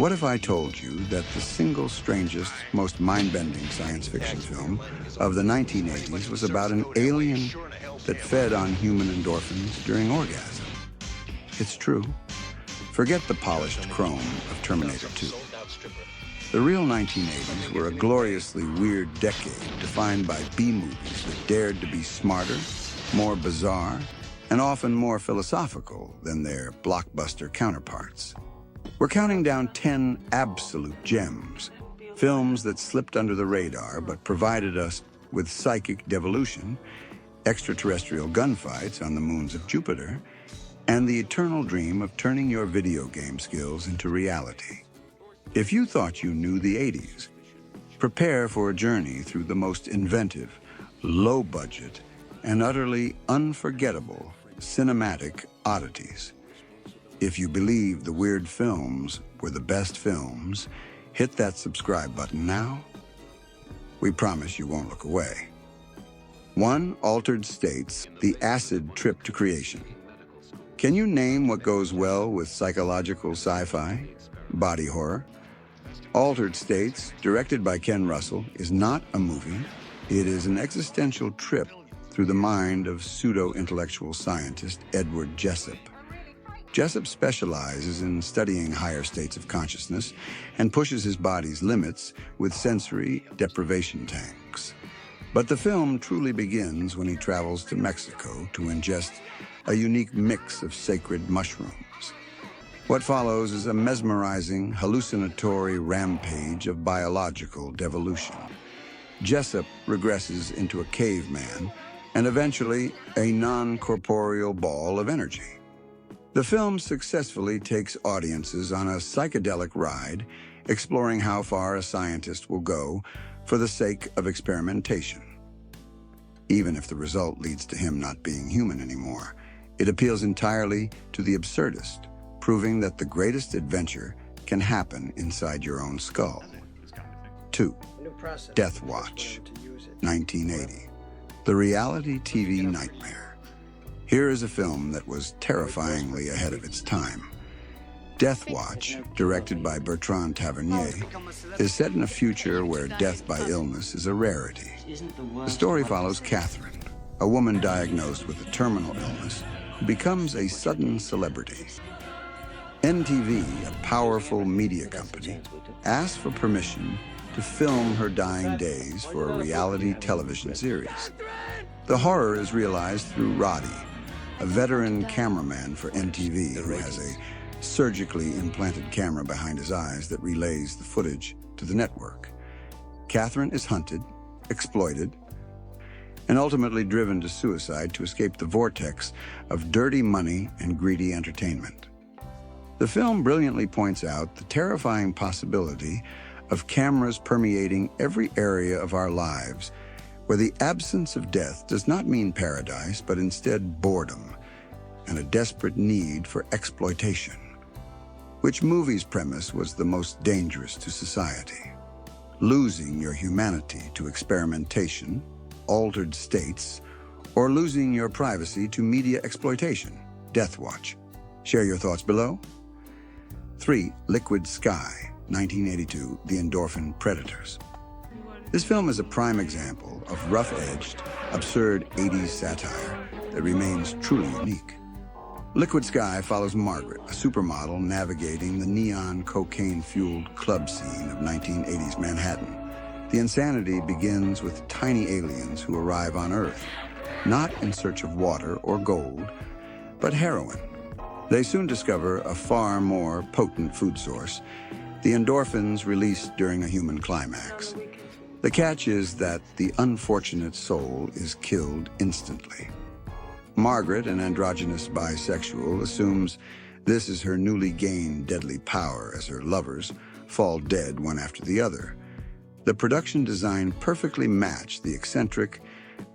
What if I told you that the single strangest, most mind-bending science fiction film of the 1980s was about an alien that fed on human endorphins during orgasm? It's true. Forget the polished chrome of Terminator 2. The real 1980s were a gloriously weird decade defined by B-movies that dared to be smarter, more bizarre, and often more philosophical than their blockbuster counterparts. We're counting down 10 absolute gems, films that slipped under the radar but provided us with psychic devolution, extraterrestrial gunfights on the moons of Jupiter, and the eternal dream of turning your video game skills into reality. If you thought you knew the 80s, prepare for a journey through the most inventive, low-budget, and utterly unforgettable cinematic oddities. If you believe the weird films were the best films, hit that subscribe button now. We promise you won't look away. 1. Altered States, the acid trip to creation. Can you name what goes well with psychological sci-fi? Body horror. Altered States, directed by Ken Russell, is not a movie. It is an existential trip through the mind of pseudo-intellectual scientist Edward Jessup. Jessup specializes in studying higher states of consciousness and pushes his body's limits with sensory deprivation tanks. But the film truly begins when he travels to Mexico to ingest a unique mix of sacred mushrooms. What follows is a mesmerizing, hallucinatory rampage of biological devolution. Jessup regresses into a caveman and eventually a non-corporeal ball of energy. The film successfully takes audiences on a psychedelic ride, exploring how far a scientist will go for the sake of experimentation. Even if the result leads to him not being human anymore, it appeals entirely to the absurdist, proving that the greatest adventure can happen inside your own skull. 2. Death Watch, 1980. The reality TV nightmare. Here is a film that was terrifyingly ahead of its time. Death Watch, directed by Bertrand Tavernier, is set in a future where death by illness is a rarity. The story follows Catherine, a woman diagnosed with a terminal illness who becomes a sudden celebrity. NTV, a powerful media company, asks for permission to film her dying days for a reality television series. The horror is realized through Roddy, a veteran cameraman for NTV who has a surgically implanted camera behind his eyes that relays the footage to the network. Catherine is hunted, exploited, and ultimately driven to suicide to escape the vortex of dirty money and greedy entertainment. The film brilliantly points out the terrifying possibility of cameras permeating every area of our lives, where the absence of death does not mean paradise, but instead boredom and a desperate need for exploitation. Which movie's premise was the most dangerous to society? Losing your humanity to experimentation, altered states, or losing your privacy to media exploitation? Death Watch. Share your thoughts below. 3. Liquid Sky, 1982, The Endorphin Predators. This film is a prime example of rough-edged, absurd 80s satire that remains truly unique. Liquid Sky follows Margaret, a supermodel navigating the neon cocaine-fueled club scene of 1980s Manhattan. The insanity begins with tiny aliens who arrive on Earth, not in search of water or gold, but heroin. They soon discover a far more potent food source, the endorphins released during a human climax. The catch is that the unfortunate soul is killed instantly. Margaret, an androgynous bisexual, assumes this is her newly gained deadly power as her lovers fall dead one after the other. The production design perfectly matched the eccentric,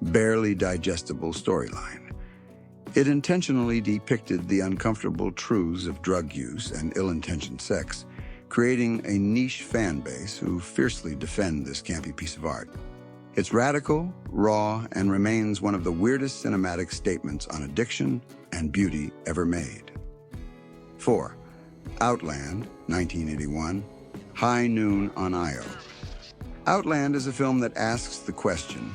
barely digestible storyline. It intentionally depicted the uncomfortable truths of drug use and ill-intentioned sex, creating a niche fan base who fiercely defend this campy piece of art. It's radical, raw, and remains one of the weirdest cinematic statements on addiction and beauty ever made. 4. Outland, 1981, High Noon on Io. Outland is a film that asks the question,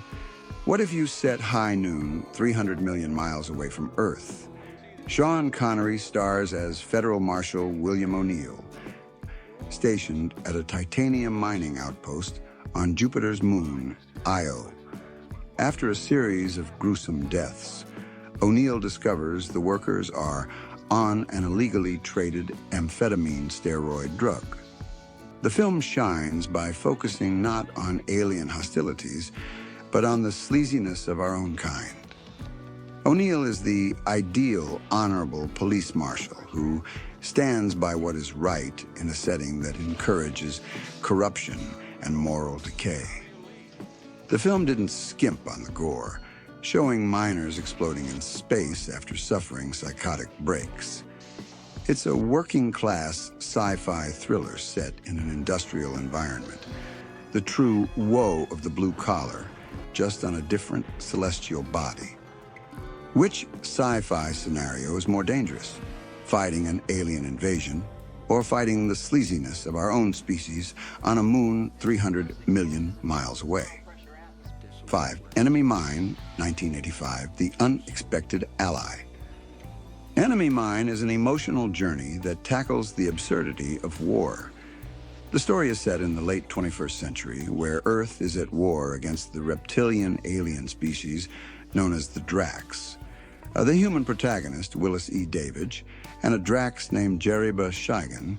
what if you set High Noon 300 million miles away from Earth? Sean Connery stars as Federal Marshal William O'Neill, stationed at a titanium mining outpost on Jupiter's moon, Io. After a series of gruesome deaths, O'Neill discovers the workers are on an illegally traded amphetamine steroid drug. The film shines by focusing not on alien hostilities, but on the sleaziness of our own kind. O'Neill is the ideal, honorable police marshal who stands by what is right in a setting that encourages corruption and moral decay. The film didn't skimp on the gore, showing miners exploding in space after suffering psychotic breaks. It's a working-class sci-fi thriller set in an industrial environment. The true woe of the blue collar, just on a different celestial body. Which sci-fi scenario is more dangerous? Fighting an alien invasion, or fighting the sleaziness of our own species on a moon 300 million miles away? 5. Enemy Mine, 1985, The Unexpected Ally. Enemy Mine is an emotional journey that tackles the absurdity of war. The story is set in the late 21st century, where Earth is at war against the reptilian alien species known as the Drax. The human protagonist, Willis E. Davidge, and a Drax named Jeriba Shigan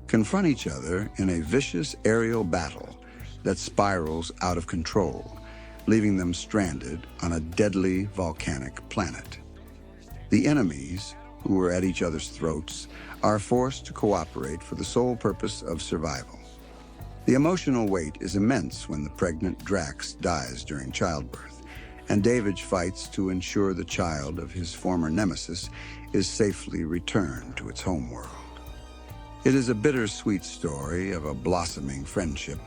confront each other in a vicious aerial battle that spirals out of control, leaving them stranded on a deadly volcanic planet. The enemies, who are at each other's throats, are forced to cooperate for the sole purpose of survival. The emotional weight is immense when the pregnant Drax dies during childbirth, and Davidge fights to ensure the child of his former nemesis is safely returned to its homeworld. It is a bittersweet story of a blossoming friendship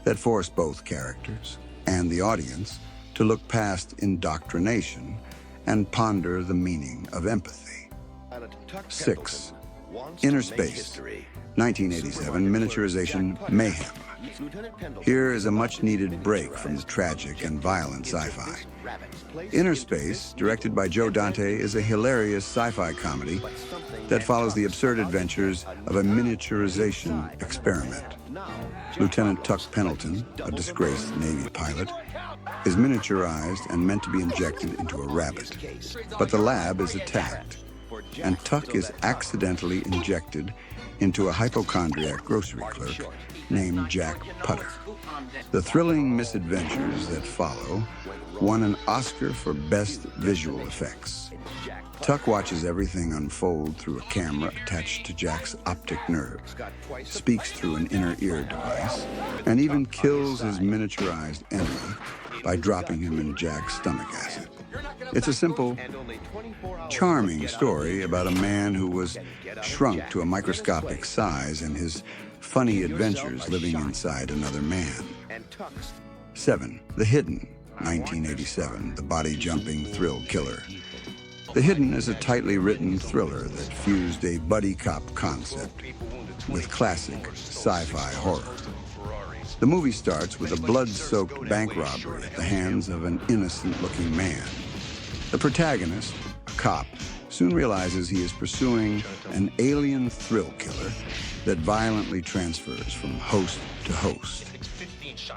that forced both characters and the audience to look past indoctrination and ponder the meaning of empathy. 6. Inner Space, 1987, miniaturization mayhem. Here is a much-needed break from the tragic and violent sci-fi. Inner Space, directed by Joe Dante, is a hilarious sci-fi comedy that follows the absurd adventures of a miniaturization experiment. Lieutenant Tuck Pendleton, a disgraced Navy pilot, is miniaturized and meant to be injected into a rabbit. But the lab is attacked, and Tuck is accidentally injected into a hypochondriac grocery clerk named Jack Putter. The thrilling misadventures that follow won an Oscar for Best Visual Effects. Tuck watches everything unfold through a camera attached to Jack's optic nerve, speaks through an inner ear device, and even kills his miniaturized enemy by dropping him in Jack's stomach acid. It's a simple, charming story about a man who was shrunk to a microscopic size and his funny adventures living inside another man. 7. The Hidden, 1987, the body-jumping thrill killer. The Hidden is a tightly written thriller that fused a buddy cop concept with classic sci-fi horror. The movie starts with a blood-soaked bank robbery at the hands of an innocent-looking man. The protagonist, a cop, soon realizes he is pursuing an alien thrill killer that violently transfers from host to host.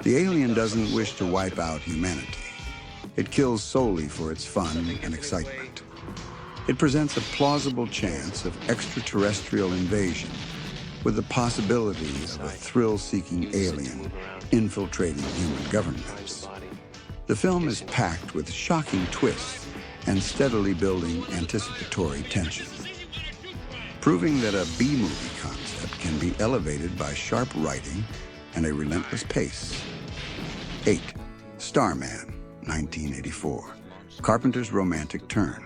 The alien doesn't wish to wipe out humanity. It kills solely for its fun and excitement. It presents a plausible chance of extraterrestrial invasion, with the possibility of a thrill-seeking alien infiltrating human governments. The film is packed with shocking twists and steadily building anticipatory tension, proving that a B-movie concept can be elevated by sharp writing and a relentless pace. 8. Starman, 1984, Carpenter's romantic turn.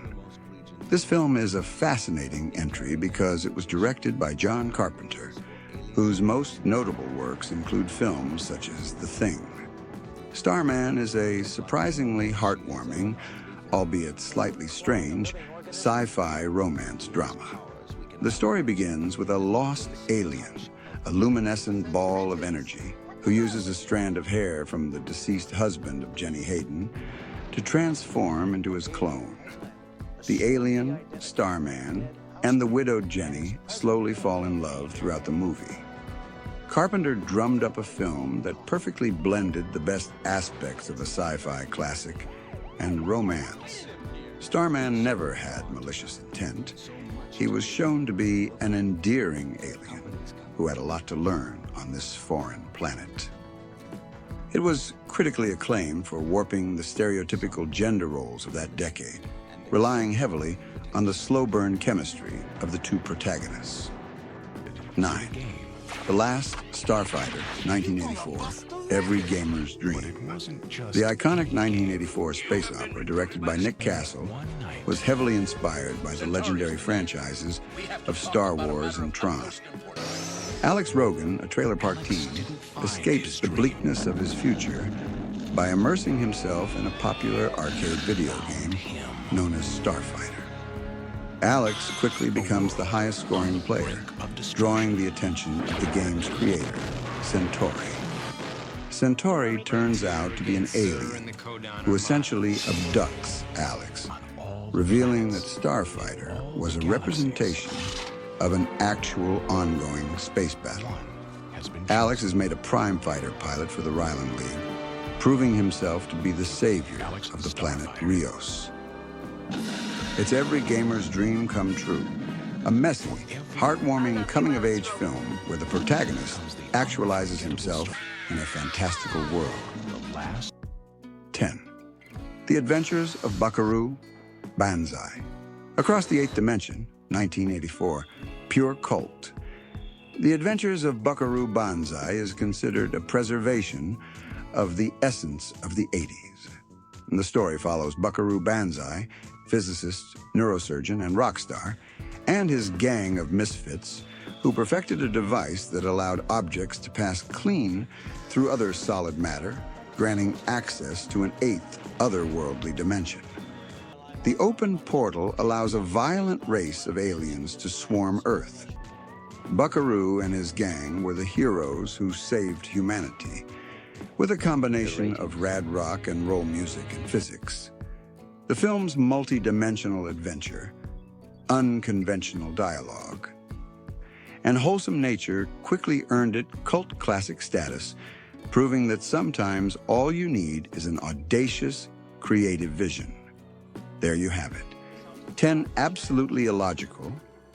This film is a fascinating entry because it was directed by John Carpenter, whose most notable works include films such as The Thing. Starman is a surprisingly heartwarming, albeit slightly strange, sci-fi romance drama. The story begins with a lost alien, a luminescent ball of energy, who uses a strand of hair from the deceased husband of Jenny Hayden to transform into his clone. The alien, Starman, and the widowed Jenny slowly fall in love throughout the movie. Carpenter drummed up a film that perfectly blended the best aspects of a sci-fi classic and romance. Starman never had malicious intent. He was shown to be an endearing alien who had a lot to learn on this foreign planet. It was critically acclaimed for warping the stereotypical gender roles of that decade, relying heavily on the slow-burn chemistry of the two protagonists. 9. The Last Starfighter, 1984, every gamer's dream. The iconic 1984 space opera, directed by Nick Castle, was heavily inspired by the legendary franchises of Star Wars and Tron. Alex Rogan, a trailer park teen, escapes the bleakness of his future by immersing himself in a popular arcade video game known as Starfighter. Alex quickly becomes the highest-scoring player, drawing the attention of the game's creator, Centauri. Centauri turns out to be an alien who essentially abducts Alex, revealing that Starfighter was a representation of an actual ongoing space battle. Alex is made a prime fighter pilot for the Ryland League, proving himself to be the savior of the planet Rios. It's every gamer's dream come true. A messy, heartwarming coming-of-age film where the protagonist actualizes himself in a fantastical world. 10. The Adventures of Buckaroo Banzai. Across the Eighth Dimension, 1984, pure cult. The Adventures of Buckaroo Banzai is considered a preservation of the essence of the 80s. And the story follows Buckaroo Banzai, physicist, neurosurgeon, and rock star, and his gang of misfits who perfected a device that allowed objects to pass clean through other solid matter, granting access to an eighth otherworldly dimension. The open portal allows a violent race of aliens to swarm Earth. Buckaroo and his gang were the heroes who saved humanity, with a combination of rad rock and roll music and physics. The film's multi-dimensional adventure, unconventional dialogue, and wholesome nature quickly earned it cult classic status, proving that sometimes all you need is an audacious, creative vision. There you have it. 10 absolutely illogical,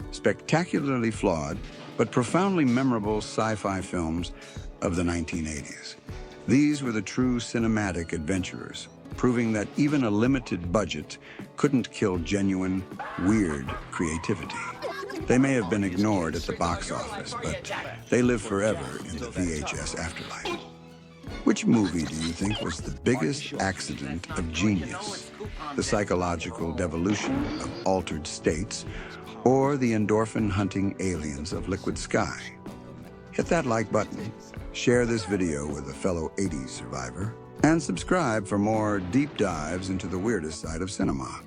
spectacularly flawed, but profoundly memorable sci-fi films of the 1980s. These were the true cinematic adventurers, proving that even a limited budget couldn't kill genuine, weird creativity. They may have been ignored at the box office, but they live forever in the VHS afterlife. Which movie do you think was the biggest accident of genius? The psychological devolution of altered states, or the endorphin-hunting aliens of liquid sky? Hit that like button, share this video with a fellow 80s survivor, and subscribe for more deep dives into the weirdest side of cinema.